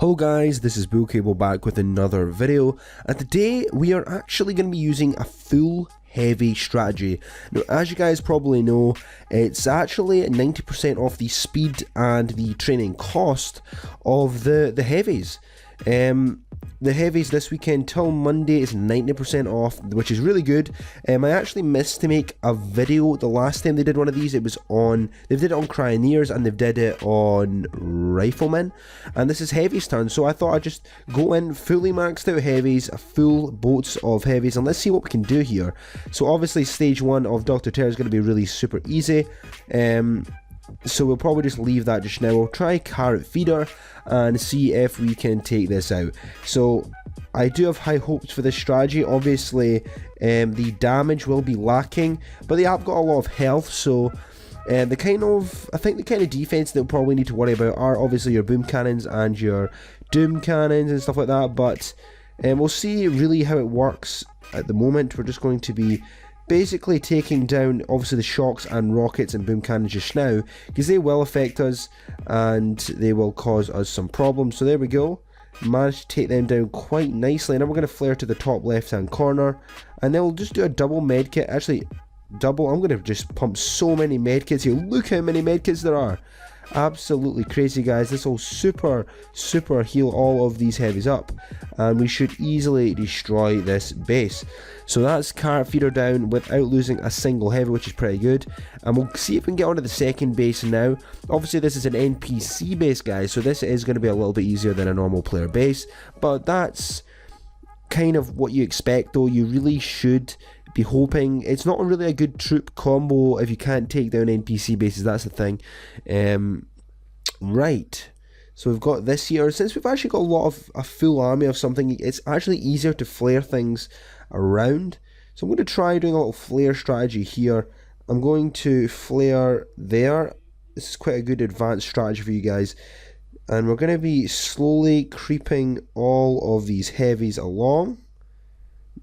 Hello guys, this is Bull Cable back with another video, and today we are actually going to be using a full heavy strategy. Now, as you guys probably know, it's actually 90% off the speed and the training cost of the heavies. The heavies this weekend till Monday is 90% off, which is really good. I actually missed to make a video the last time they did one of these. They did it on Cryoneers and they did it on Riflemen, and this is heavies turn, so I thought I'd just go in fully maxed out heavies, full boats of heavies, and let's see what we can do here. So obviously stage 1 of Dr. Terror is going to be really super easy. So we'll probably just leave that just now. We'll try Carrot Feeder and see if we can take this out. So I do have high hopes for this strategy. Obviously the damage will be lacking, but they have got a lot of health, so I think the kind of defense they'll probably need to worry about are obviously your boom cannons and your doom cannons and stuff like that, but we'll see really how it works at the moment. We're just going to be basically taking down obviously the shocks and rockets and boom cannons just now, because they will affect us and they will cause us some problems. So there we go, managed to take them down quite nicely. Now we're going to flare to the top left hand corner, and then we'll just do a double medkit. Actually double, I'm going to just pump so many medkits here. Look how many medkits there are, absolutely crazy guys. This will super heal all of these heavies up, and we should easily destroy this base. So that's Carrot Feeder down without losing a single heavy, which is pretty good. And we'll see if we can get onto the second base now. Obviously this is an NPC base, guys, so this is going to be a little bit easier than a normal player base, but that's kind of what you expect though. You really should be hoping. It's not really a good troop combo if you can't take down NPC bases, that's the thing. Right, so we've got this here. Since we've actually got a lot of a full army of something, it's actually easier to flare things around. So I'm going to try doing a little flare strategy here. I'm going to flare there. This is quite a good advanced strategy for you guys, and we're going to be slowly creeping all of these heavies along.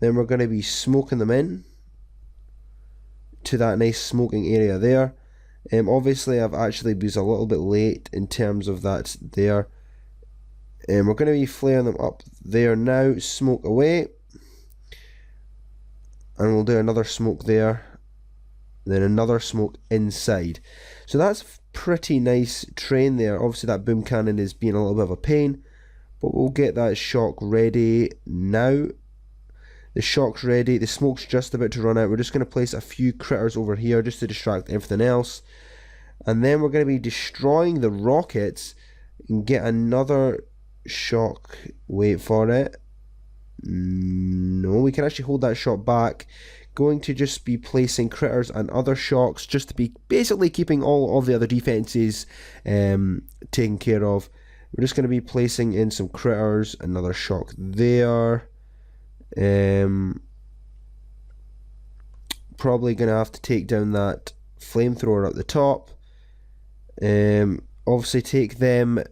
Then we're going to be smoking them in to that nice smoking area there. Obviously I've actually been a little bit late in terms of that there. We're going to be flaring them up there now. Smoke away, and we'll do another smoke there, then another smoke inside. So that's pretty nice train there. Obviously that boom cannon is being a little bit of a pain, but we'll get that shock ready now. The shock's ready, the smoke's just about to run out. We're just going to place a few critters over here just to distract everything else, and then we're going to be destroying the rockets and get another shock. Wait for it. No, we can actually hold that shot back. Going to just be placing critters and other shocks just to be basically keeping all of the other defenses taken care of. We're just going to be placing in some critters, another shock there. Probably gonna have to take down that flamethrower at the top. Obviously take them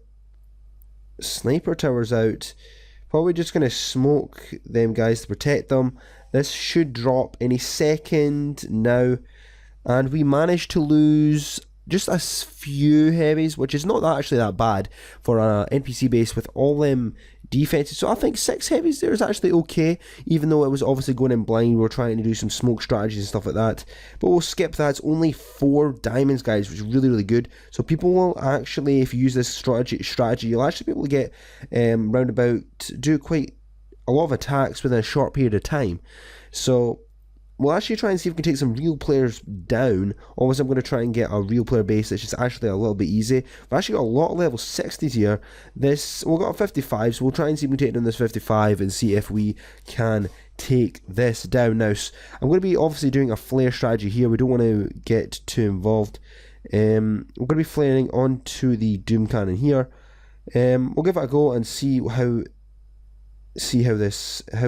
sniper towers out. Probably just gonna smoke them guys to protect them. This should drop any second now, and we managed to lose just a few heavies, which is not actually that bad for an NPC base with all them defenses. So I think 6 heavies there is actually okay, even though it was obviously going in blind. We were trying to do some smoke strategies and stuff like that, but we'll skip that. It's only 4 diamonds, guys, which is really good. So people will actually, if you use this strategy, you'll actually be able to get do quite a lot of attacks within a short period of time. So we'll actually try and see if we can take some real players down. Obviously I'm going to try and get a real player base that's just actually a little bit easy. We've actually got a lot of level 60s here. We've got a 55, so we'll try and see if we can take down this 55 and see if we can take this down. Now I'm going to be obviously doing a flare strategy here. We don't want to get too involved. We're going to be flaring onto the doom cannon here. We'll give it a go and see how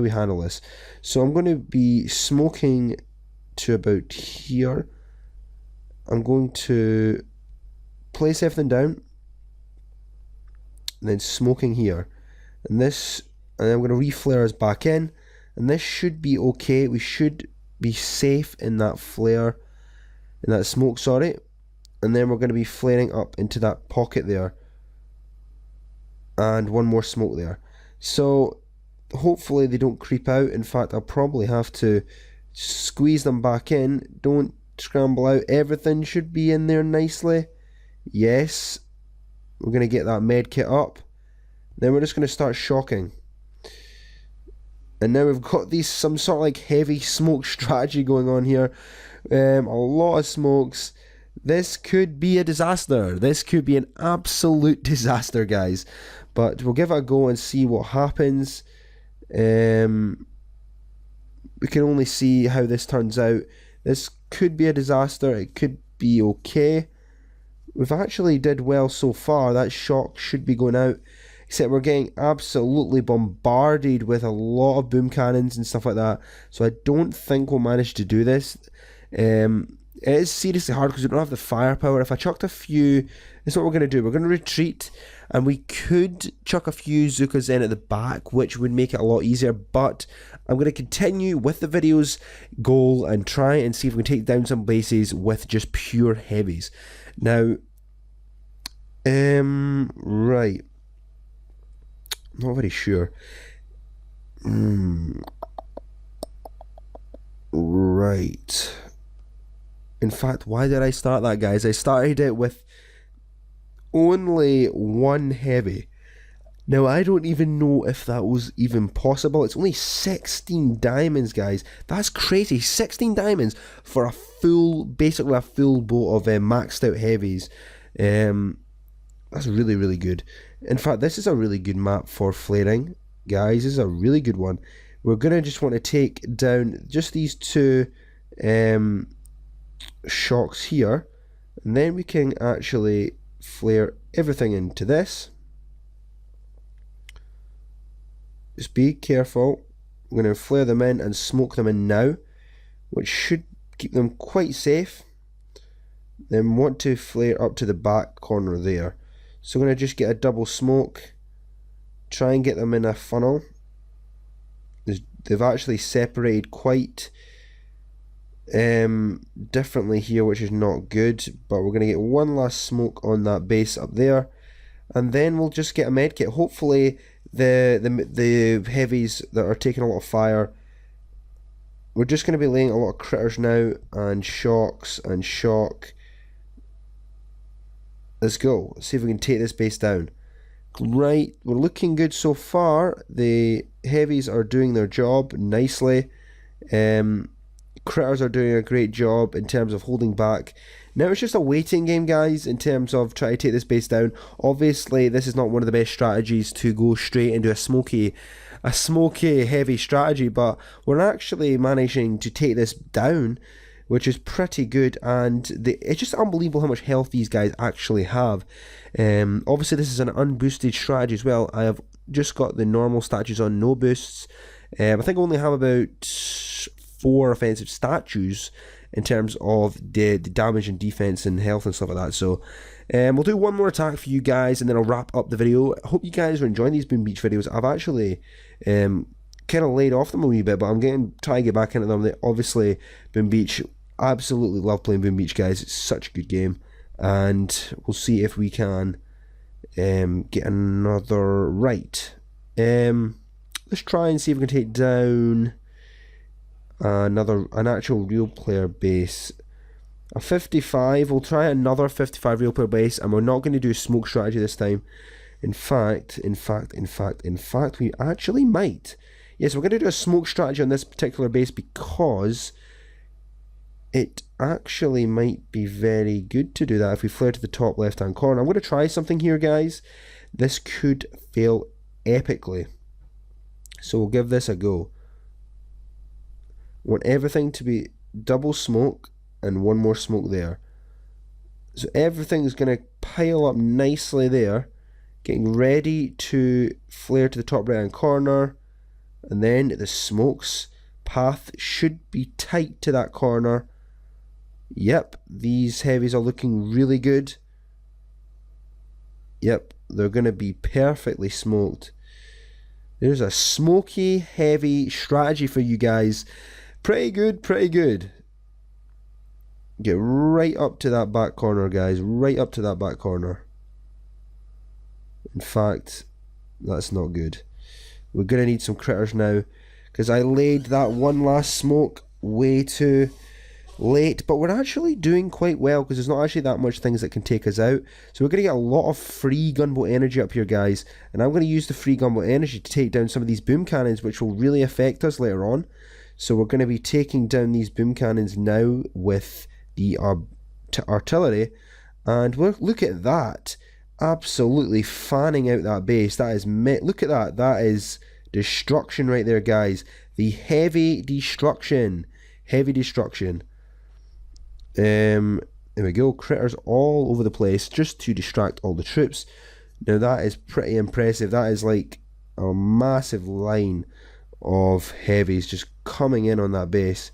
we handle this. So I'm going to be smoking to about here. I'm going to place everything down, and then smoking here, and then I'm going to reflare us back in, and this should be okay. We should be safe in that flare, in that smoke, sorry. And then we're going to be flaring up into that pocket there. and one more smoke there. So hopefully they don't creep out. In fact, I'll probably have to squeeze them back in. Don't scramble out. Everything should be in there nicely. Yes. We're going to get that med kit up. Then we're just going to start shocking. And now we've got these some sort of like heavy smoke strategy going on here. A lot of smokes. This could be a disaster. This could be an absolute disaster, guys. But we'll give it a go and see what happens. We can only see how this turns out. This could be a disaster. It could be okay. We've actually did well so far. That shock should be going out. Except we're getting absolutely bombarded with a lot of boom cannons and stuff like that. So I don't think we'll manage to do this. It is seriously hard because we don't have the firepower. If I chucked a few, this is what we're going to do. We're going to retreat, and we could chuck a few Zookas in at the back, which would make it a lot easier. But I'm going to continue with the video's goal and try and see if we can take down some bases with just pure heavies. Now, right. Not very sure. Right. In fact, why did I start that, guys? I started it with only one heavy. Now, I don't even know if that was even possible. It's only 16 diamonds, guys. That's crazy. 16 diamonds for a full, basically a full boat of maxed out heavies. That's really, really good. In fact, this is a really good map for flaring, guys. This is a really good one. We're going to just want to take down just these two shocks here. And then we can actually flare everything into this. Just be careful. We're going to flare them in and smoke them in now, which should keep them quite safe. Then want to flare up to the back corner there. So I'm going to just get a double smoke, try and get them in a funnel. They've actually separated quite differently here, which is not good, but we're going to get one last smoke on that base up there, and then we'll just get a medkit. Hopefully the heavies that are taking a lot of fire, we're just going to be laying a lot of critters now, and shocks and shock. Let's go. Let's see if we can take this base down. Right, we're looking good so far. The heavies are doing their job nicely. Critters are doing a great job in terms of holding back. Now it's just a waiting game, guys, in terms of trying to take this base down. Obviously, this is not one of the best strategies to go straight into a smoky heavy strategy, but we're actually managing to take this down, which is pretty good, and it's just unbelievable how much health these guys actually have. Obviously, this is an unboosted strategy as well. I have just got the normal statues on, no boosts. I think I only have about 4 offensive statues in terms of the damage and defense and health and stuff like that. So we'll do one more attack for you guys, and then I'll wrap up the video. I hope you guys are enjoying these Boom Beach videos. I've actually kind of laid off them a wee bit, but I'm trying to get back into them. Obviously, Boom Beach, absolutely love playing Boom Beach, guys. It's such a good game, and we'll see if we can get another right. Let's try and see if we can take down an actual real player base. A 55. We'll try another 55 real player base, and we're not going to do smoke strategy this time. In fact, we actually might. Yes, we're going to do a smoke strategy on this particular base because it actually might be very good to do that if we flare to the top left hand corner. I'm going to try something here, guys. This could fail epically, so we'll give this a go. Want everything to be double smoke and one more smoke there. So everything is going to pile up nicely there, getting ready to flare to the top right hand corner, and then the smoke's path should be tight to that corner. Yep, these heavies are looking really good. Yep, they're going to be perfectly smoked. There's a smoky heavy strategy for you guys. Pretty good, pretty good. Get right up to that back corner, guys. Right up to that back corner. In fact, That's not good. We're going to need some critters now, because I laid that one last smoke way too late, but we're actually doing quite well because there's not actually that much things that can take us out. So we're going to get a lot of free gunboat energy up here, guys, and I'm going to use the free gunboat energy to take down some of these boom cannons, which will really affect us later on. So we're going to be taking down these boom cannons now with the artillery, and look at that, absolutely fanning out that base. That is, look at that, that is destruction right there, guys. The heavy destruction. There we go, critters all over the place just to distract all the troops. Now that is pretty impressive. That is like a massive line of heavies just coming in on that base.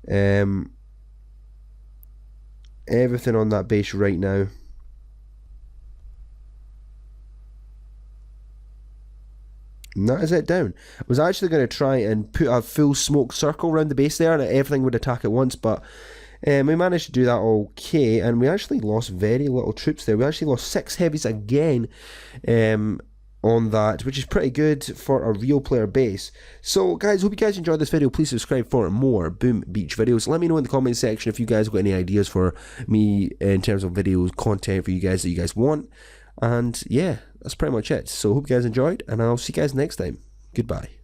Everything on that base right now. And that is it down. I was actually going to try and put a full smoke circle around the base there and everything would attack at once, but we managed to do that okay, and we actually lost very little troops there. We actually lost 6 heavies again on that, which is pretty good for a real player base. So guys, hope you guys enjoyed this video. Please subscribe for more Boom Beach videos. Let me know in the comment section if you guys got any ideas for me in terms of videos, content for you guys that you guys want. And yeah, that's pretty much it. So hope you guys enjoyed, and I'll see you guys next time. Goodbye.